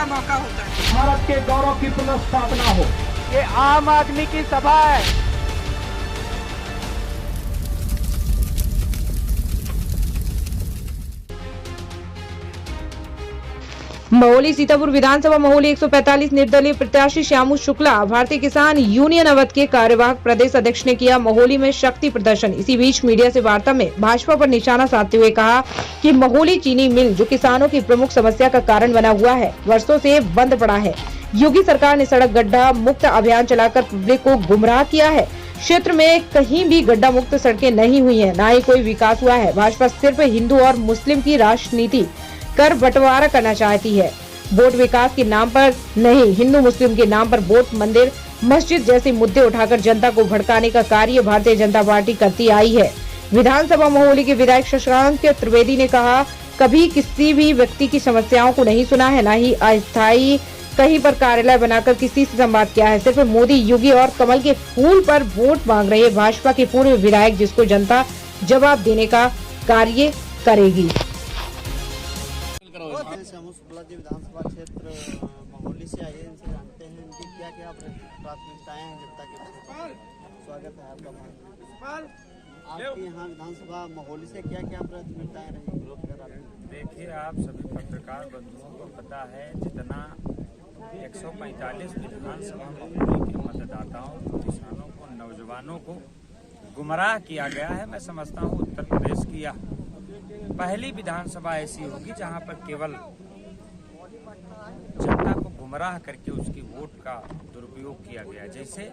मौका होता है। भारत के गौरव की पुनर्स्थापना हो। ये आम आदमी की सभा है। महोली सीतापुर विधानसभा महोली 145 निर्दलीय प्रत्याशी श्यामू शुक्ला भारतीय किसान यूनियन अवध के कार्यवाहक प्रदेश अध्यक्ष ने किया महोली में शक्ति प्रदर्शन। इसी बीच मीडिया से वार्ता में भाजपा पर निशाना साधते हुए कहा कि महोली चीनी मिल जो किसानों की प्रमुख समस्या का कारण बना हुआ है, वर्षों से बंद पड़ा है। योगी सरकार ने सड़क गड्ढा मुक्त अभियान चलाकर पब्लिक को गुमराह किया है। क्षेत्र में कहीं भी गड्ढा मुक्त सड़कें नहीं हुई है, न ही कोई विकास हुआ है। भाजपा सिर्फ हिंदू और मुस्लिम की राजनीति कर बंटवारा करना चाहती है। वोट विकास के नाम पर नहीं, हिंदू मुस्लिम के नाम पर वोट, मंदिर, मस्जिद जैसे मुद्दे उठाकर जनता को भड़काने का कार्य भारतीय जनता पार्टी करती आई है। विधानसभा महोली के विधायक शशांक त्रिवेदी ने कहा, कभी किसी भी व्यक्ति की समस्याओं को नहीं सुना है, न ही अस्थायी कहीं पर कार्यालय बनाकर किसी से संवाद किया है। सिर्फ मोदी, योगी और कमल के फूल पर वोट मांग रहे भाजपा के पूर्व विधायक, जिसको जनता जवाब देने का कार्य करेगी। श्यामू शुक्ला जी विधानसभा क्षेत्र महोली से आए, इनसे जानते हैं इनकी क्या क्या प्राथमिकताएं हैं जनता के प्रति। स्वागत है आपका। आपके यहाँ विधानसभा महोली से क्या क्या प्राथमिकताएं रही ग्रोथ कर? देखिए, आप सभी पत्रकार बंधुओं को पता है, जितना 145 विधानसभा महोली के मतदाताओं को, किसानों को, नौजवानों को गुमराह किया गया है। मैं समझता हूँ उत्तर प्रदेश की यह पहली विधानसभा ऐसी होगी जहां पर केवल जनता को गुमराह करके उसकी वोट का दुरुपयोग किया गया। जैसे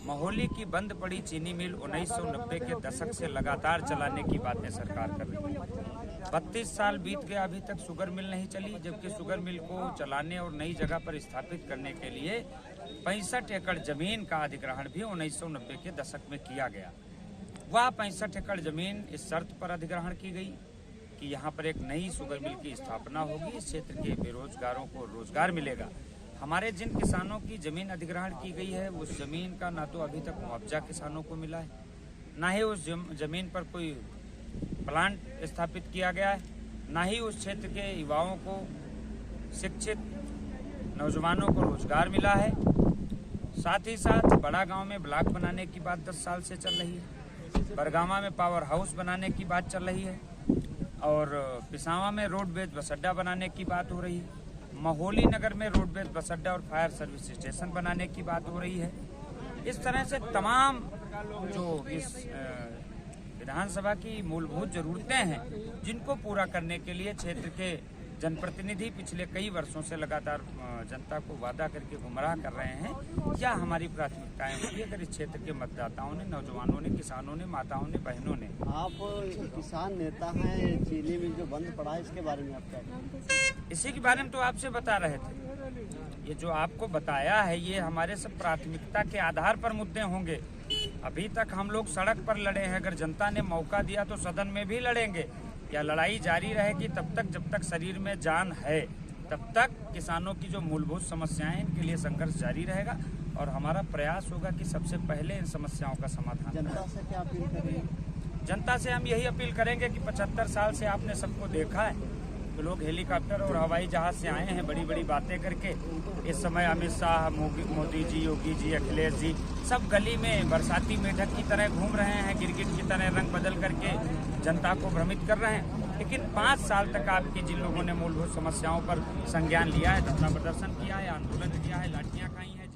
महोली की बंद पड़ी चीनी मिल 1990 के दशक से लगातार चलाने की बातें सरकार कर रही है। 32 साल बीत गया, अभी तक शुगर मिल नहीं चली, जबकि शुगर मिल को चलाने और नई जगह पर स्थापित करने के लिए 65 एकड़ जमीन का अधिग्रहण भी 1990 के दशक में किया गया। वह 65 एकड़ जमीन इस शर्त पर अधिग्रहण की गई कि यहाँ पर एक नई शुगर मिल की स्थापना होगी, इस क्षेत्र के बेरोजगारों को रोजगार मिलेगा। हमारे जिन किसानों की जमीन अधिग्रहण की गई है, उस जमीन का ना तो अभी तक मुआवजा किसानों को मिला है, ना ही उस जमीन पर कोई प्लांट स्थापित किया गया है, ना ही उस क्षेत्र के युवाओं को, शिक्षित नौजवानों को रोजगार मिला है। साथ ही साथ बड़ा गांव में ब्लॉक बनाने की बात 10 साल से चल रही है, बरगामा में पावर हाउस बनाने की बात चल रही है, और पिसावा में रोडवेज बस अड्डा बनाने की बात हो रही है। महोली नगर में रोडवेज बस अड्डा और फायर सर्विस स्टेशन बनाने की बात हो रही है। इस तरह से तमाम जो इस विधानसभा की मूलभूत जरूरतें हैं, जिनको पूरा करने के लिए क्षेत्र के जनप्रतिनिधि पिछले कई वर्षों से लगातार जनता को वादा करके गुमराह कर रहे हैं, क्या हमारी प्राथमिकताएं होंगी अगर इस क्षेत्र के मतदाताओं ने, नौजवानों ने, किसानों ने, माताओं ने, बहनों ने। आप किसान नेता हैं, चीनी मिल जो बंद पड़ा है, इसके बारे में आप क्या कहेंगे? इसी के बारे में तो आपसे बता रहे थे। ये जो आपको बताया है, ये हमारे सब प्राथमिकता के आधार पर मुद्दे होंगे। अभी तक हम लोग सड़क पर लड़े हैं, अगर जनता ने मौका दिया तो सदन में भी लड़ेंगे। या लड़ाई जारी रहेगी तब तक, जब तक शरीर में जान है, तब तक किसानों की जो मूलभूत समस्याएं हैं, इनके लिए संघर्ष जारी रहेगा और हमारा प्रयास होगा कि सबसे पहले इन समस्याओं का समाधान। जनता से क्या अपील करेंगे? जनता से हम यही अपील करेंगे कि 75 साल से आपने सबको देखा है तो लोग हेलीकॉप्टर और हवाई जहाज से आए हैं बड़ी बड़ी बातें करके। इस समय अमित शाह, मोदी जी, योगी जी, अखिलेश जी सब गली में बरसाती मेढक की तरह घूम रहे हैं, गिरगिट की तरह रंग बदल करके जनता को भ्रमित कर रहे हैं। लेकिन 5 साल तक आपकी जिन लोगों ने मूलभूत समस्याओं पर संज्ञान लिया है, धरना प्रदर्शन किया है, आंदोलन किया है, लाठियां खाई हैं।